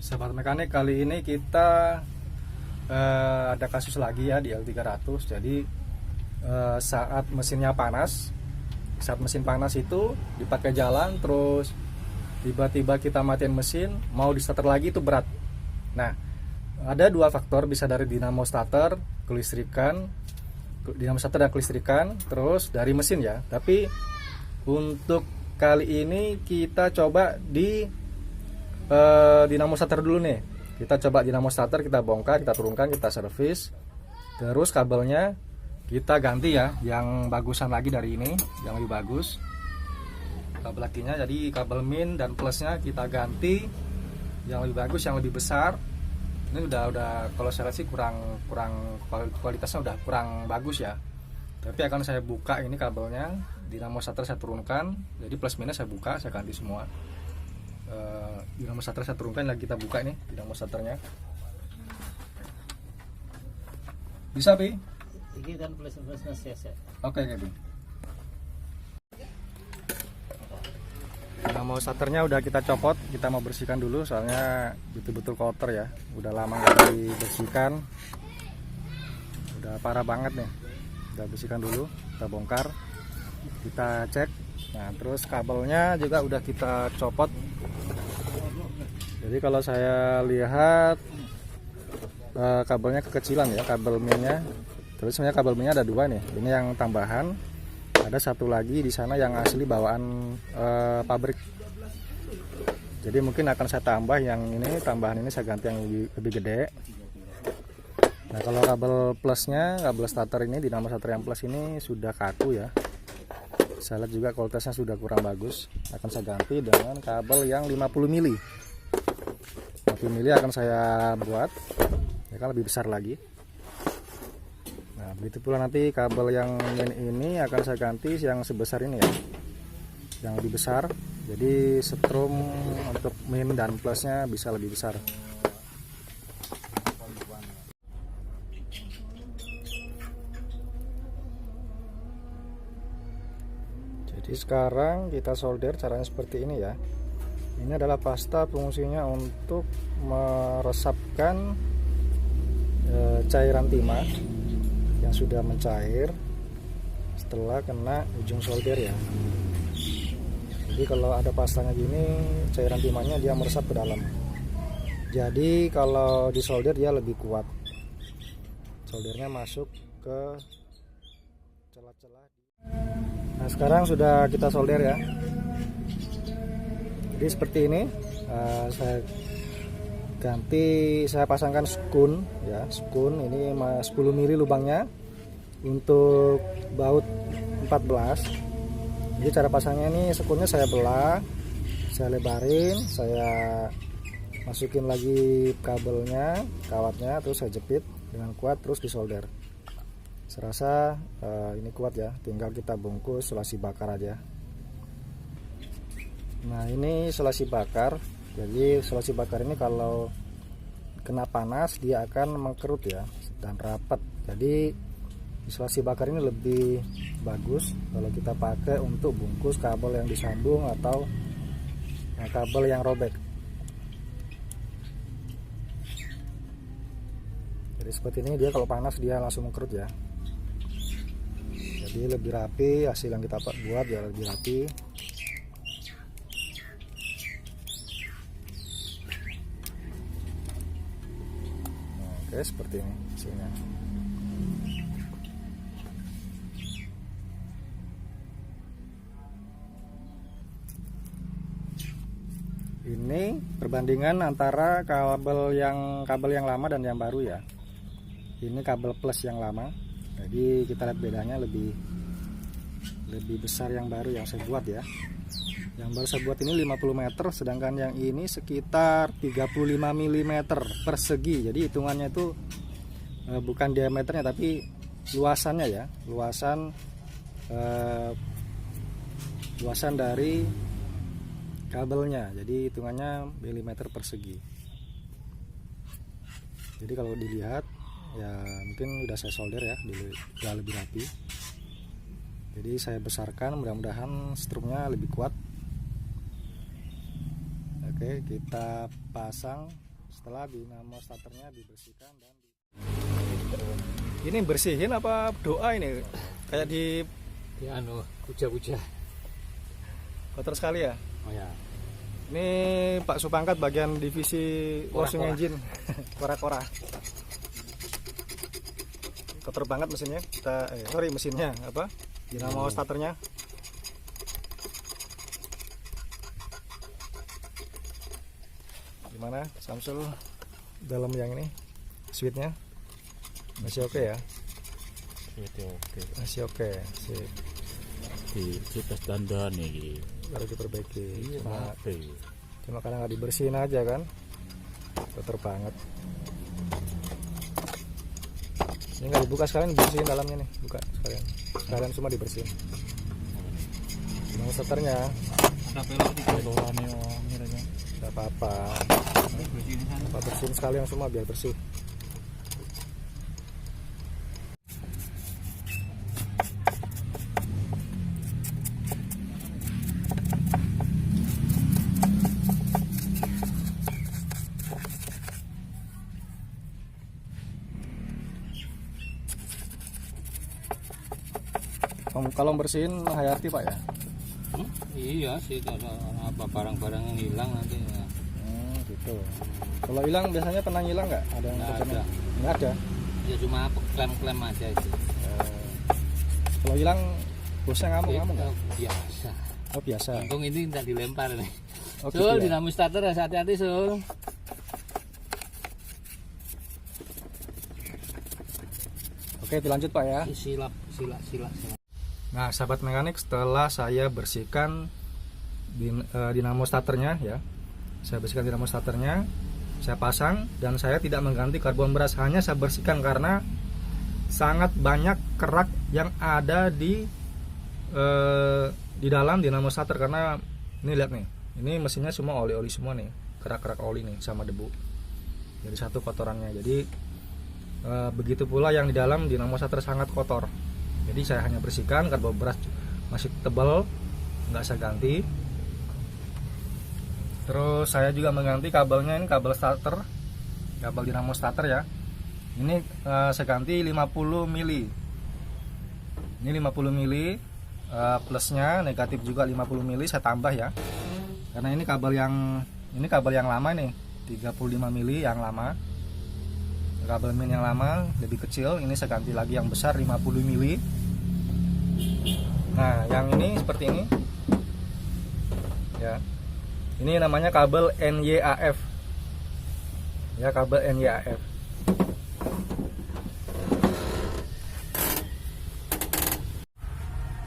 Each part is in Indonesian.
Sahabat mekanik, kali ini kita ada kasus lagi ya di L300. Jadi saat mesinnya panas, saat mesin panas itu dipakai jalan, terus tiba-tiba kita matiin mesin, mau di starter lagi itu berat. Nah, ada dua faktor, bisa dari dinamo starter, kelistrikan, dinamo starter dan kelistrikan, terus dari mesin ya. Tapi untuk kali ini kita coba di dinamo starter dulu nih. Kita coba dinamo starter, kita bongkar, kita turunkan, kita servis. Terus kabelnya kita ganti ya, yang bagusan lagi dari ini, yang lebih bagus. Kabel lakinya, jadi kabel min dan plusnya kita ganti yang lebih bagus, yang lebih besar. Ini udah kalau saya lihat sih kurang kualitasnya udah kurang bagus ya. Tapi akan saya buka ini kabelnya, dinamo starter saya turunkan, jadi plus minus saya buka, saya ganti semua. Dinamo starter saya turunkan, lagi kita buka ini dinamo starternya. Bisa Pi? Ini kan plus-plusnya saya. Oke Pi. Dinamo starternya udah kita copot, kita mau bersihkan dulu soalnya betul-betul kotor ya. Udah lama nggak dibersihkan, udah parah banget nih. Kita bersihkan dulu, kita bongkar, kita cek. Nah, terus kabelnya juga udah kita copot. Jadi kalau saya lihat kabelnya kekecilan ya, kabel minnya. Terus sebenarnya kabel minnya ada dua nih. Ini yang tambahan. Ada satu lagi di sana yang asli bawaan pabrik. Jadi mungkin akan saya tambah yang ini, tambahan ini saya ganti yang lebih gede. Nah, kalau kabel plusnya, kabel starter ini, dinamo starter yang plus ini sudah kaku ya. Saya lihat juga kualitasnya sudah kurang bagus. Akan saya ganti dengan kabel yang 50 mili. 50 mili akan saya buat, ya kan, lebih besar lagi. Nah, begitu pula nanti kabel yang ini akan saya ganti yang sebesar ini ya, yang lebih besar. Jadi setrum untuk min dan plusnya bisa lebih besar. Jadi sekarang kita solder caranya seperti ini ya. Ini adalah pasta, fungsinya untuk meresapkan cairan timah yang sudah mencair setelah kena ujung solder ya. Jadi kalau ada pastanya gini, cairan timahnya dia meresap ke dalam. Jadi kalau di solder dia lebih kuat. Soldernya masuk ke celah-celah. Nah, sekarang sudah kita solder ya. Jadi seperti ini, saya ganti, saya pasangkan skun ya, skun ini 10 mili lubangnya untuk baut 14. Jadi cara pasangnya ini, skunnya saya belah, saya lebarin, saya masukin lagi kabelnya, kawatnya, terus saya jepit dengan kuat, terus disolder. Serasa ini kuat ya, tinggal kita bungkus selasi bakar aja. Nah, ini selasi bakar. Jadi selasi bakar ini kalau kena panas dia akan mengkerut ya dan rapat. Jadi selasi bakar ini lebih bagus kalau kita pakai untuk bungkus kabel yang disambung atau kabel yang robek. Jadi seperti ini, dia kalau panas dia langsung mengkerut ya. Jadi lebih rapi, hasil yang kita buat ya lebih rapi. Oke, seperti ini hasilnya. Ini perbandingan antara kabel yang lama dan yang baru ya. Ini kabel plus yang lama. Jadi kita lihat bedanya lebih besar yang baru yang saya buat ya. Yang baru saya buat ini 50 meter, sedangkan yang ini sekitar 35 mm persegi. Jadi hitungannya itu bukan diameternya tapi luasannya ya, luasan dari kabelnya. Jadi hitungannya milimeter persegi. Jadi kalau dilihat ya mungkin udah saya solder ya, udah lebih rapi. Jadi saya besarkan, mudah-mudahan strumnya lebih kuat. Oke, kita pasang setelah dinamo starternya dibersihkan dan ini bersihin apa doa ini kayak di anu puja-puja. kotor sekali ya. Oh ya. Ini Pak Supangkat bagian divisi washing engine kora-kora. Kotor banget mesinnya. Mesinnya apa? Dinamo starternya. Gimana Samsul dalam yang ini switchnya masih oke ya? Itu oke. Masih oke. Sip. Di kita dandan nih. Harus diperbaiki. Iya, Cuma karena nggak dibersihin aja kan, kotor banget. Ini nggak dibuka sekalian, bersihin dalamnya nih, buka sekalian semua dibersihin. Mau seternya, nggak apa-apa. Bersihin sekalian semua biar bersih. Kalau bersihin Hayati Pak ya? Iya sih, kalau apa barang-barang yang hilang nanti ya. Gitu. Kalau hilang biasanya pernah hilang nggak? Ada yang Nggak terkena? ada. Nggak ada. Ya cuma klaim-klaim aja itu. Kalau hilang bosnya ngamuk nggak? Biasa. Oh biasa. Untung ini tidak dilempar nih. Oh, gitu Sul, ya? dinamo starter ya, hati-hati Sul. Oke, dilanjut Pak ya. Sila. Nah, sahabat mekanik, setelah saya bersihkan dinamo starternya ya, saya bersihkan dinamo starternya, saya pasang dan saya tidak mengganti karbon beras, hanya saya bersihkan karena sangat banyak kerak yang ada di dalam dinamo starter. Karena ini lihat nih, ini mesinnya semua oli semua nih, kerak-kerak oli nih sama debu. Jadi satu kotorannya. Jadi begitu pula yang di dalam dinamo starter sangat kotor. Jadi saya hanya bersihkan, karbon beras masih tebal, nggak saya ganti. Terus saya juga mengganti kabelnya, ini kabel starter, kabel dinamo starter ya. Ini saya ganti 50 mili. Ini 50 mili, plusnya, negatif juga 50 mili saya tambah ya. Karena ini kabel yang lama nih, 35 mili yang lama. Kabel min yang lama lebih kecil, ini saya ganti lagi yang besar 50 mili. Nah, yang ini seperti ini ya, ini namanya kabel NYAF ya, kabel NYAF.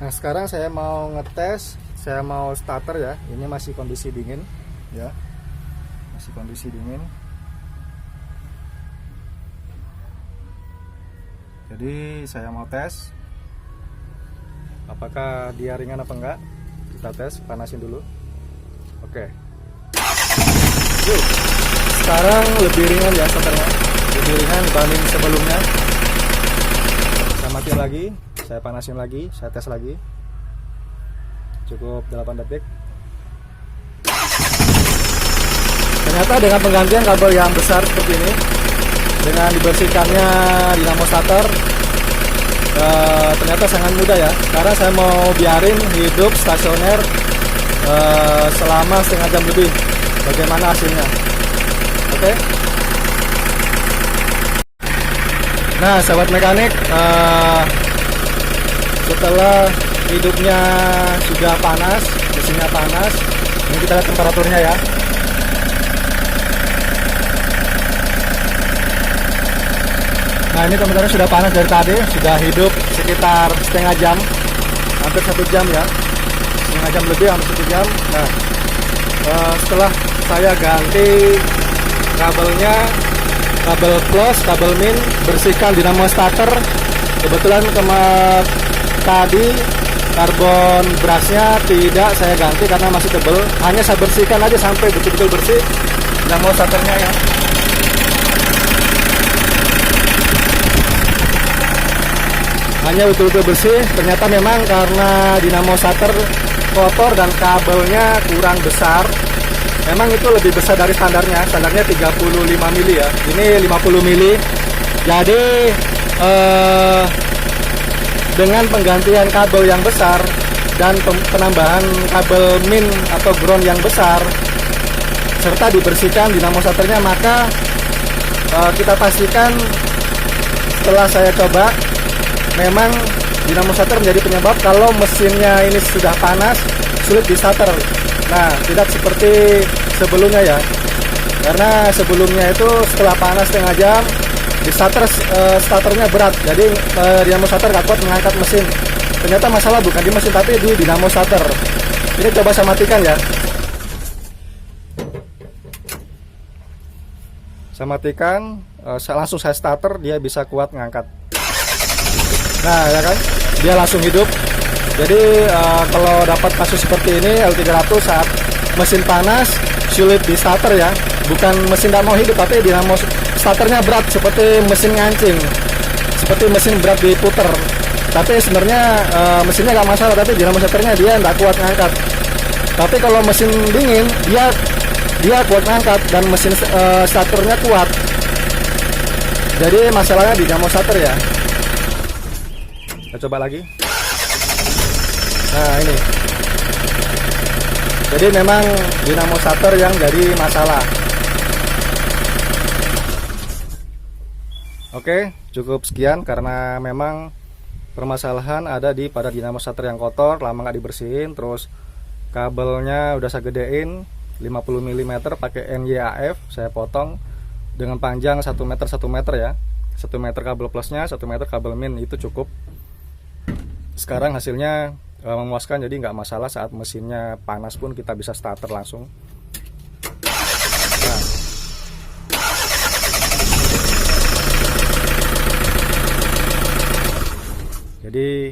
Nah, sekarang saya mau ngetes, saya mau starter ya. Ini masih kondisi dingin ya, masih kondisi dingin. Jadi saya mau tes apakah dia ringan apa enggak. Kita tes, panasin dulu. Oke. Sekarang lebih ringan ya starternya, lebih ringan dibanding sebelumnya. Saya matiin lagi, saya panasin lagi, saya tes lagi. Cukup 8 detik. Ternyata dengan penggantian kabel yang besar seperti ini, dengan dibersihkannya dinamo starter, ternyata sangat mudah ya. Karena saya mau biarin hidup stasioner selama setengah jam lebih. Bagaimana hasilnya? Oke. Nah, sahabat mekanik, setelah hidupnya sudah panas, mesinnya panas, ini kita lihat temperaturnya ya. Nah, ini temperaturnya sudah panas dari tadi, sudah hidup sekitar setengah jam, hampir 1 jam ya, setengah jam lebih, hampir 1 jam. Nah, setelah saya ganti kabelnya, kabel plus, kabel min, bersihkan dinamo starter. Kebetulan tadi karbon berasnya tidak saya ganti karena masih tebal, hanya saya bersihkan aja sampai betul-betul bersih dinamo starternya ya. Hanya betul-betul bersih. Ternyata memang karena dinamo starter kotor dan kabelnya kurang besar, memang itu lebih besar dari standarnya. Standarnya 35 mili ya. Ini 50 mili. Jadi dengan penggantian kabel yang besar dan penambahan kabel min atau ground yang besar serta dibersihkan dinamo starternya, maka kita pastikan setelah saya coba memang dinamo starter menjadi penyebab kalau mesinnya ini sudah panas sulit di starter. Nah, tidak seperti sebelumnya ya, karena sebelumnya itu setelah panas setengah jam di starternya berat, jadi dinamo starter gak kuat mengangkat mesin. Ternyata masalah bukan di mesin tapi di dinamo starter. Ini coba saya matikan ya. Saya matikan, langsung saya starter, dia bisa kuat mengangkat. Nah ya kan, dia langsung hidup. Jadi kalau dapat kasus seperti ini L300 saat mesin panas sulit di starter ya, bukan mesin tidak mau hidup tapi dinamo starternya berat seperti mesin ngancing, seperti mesin berat diputer. Tapi sebenarnya mesinnya nggak masalah, tapi dinamo starternya dia nggak kuat ngangkat. Tapi kalau mesin dingin dia kuat ngangkat dan mesin starternya kuat. Jadi masalahnya di dinamo starter ya. Kita coba lagi. Nah ini. Jadi memang dinamo starter yang jadi masalah. Oke, cukup sekian karena memang permasalahan ada pada dinamo starter yang kotor, lama nggak dibersihin, terus kabelnya udah saya gedein 50 mm pakai NYAF, saya potong dengan panjang 1 meter 1 meter ya, 1 meter kabel plusnya, 1 meter kabel min, itu cukup. Sekarang hasilnya memuaskan, jadi nggak masalah saat mesinnya panas pun kita bisa starter langsung. Nah. Jadi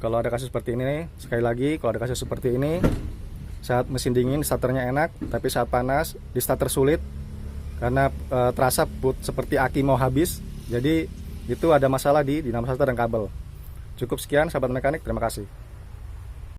kalau ada kasus seperti ini, sekali lagi kalau ada kasus seperti ini, saat mesin dingin starternya enak, tapi saat panas di starter sulit karena terasa seperti aki mau habis. Jadi itu ada masalah di dinamo starter dan kabel. Cukup sekian sahabat mekanik, terima kasih.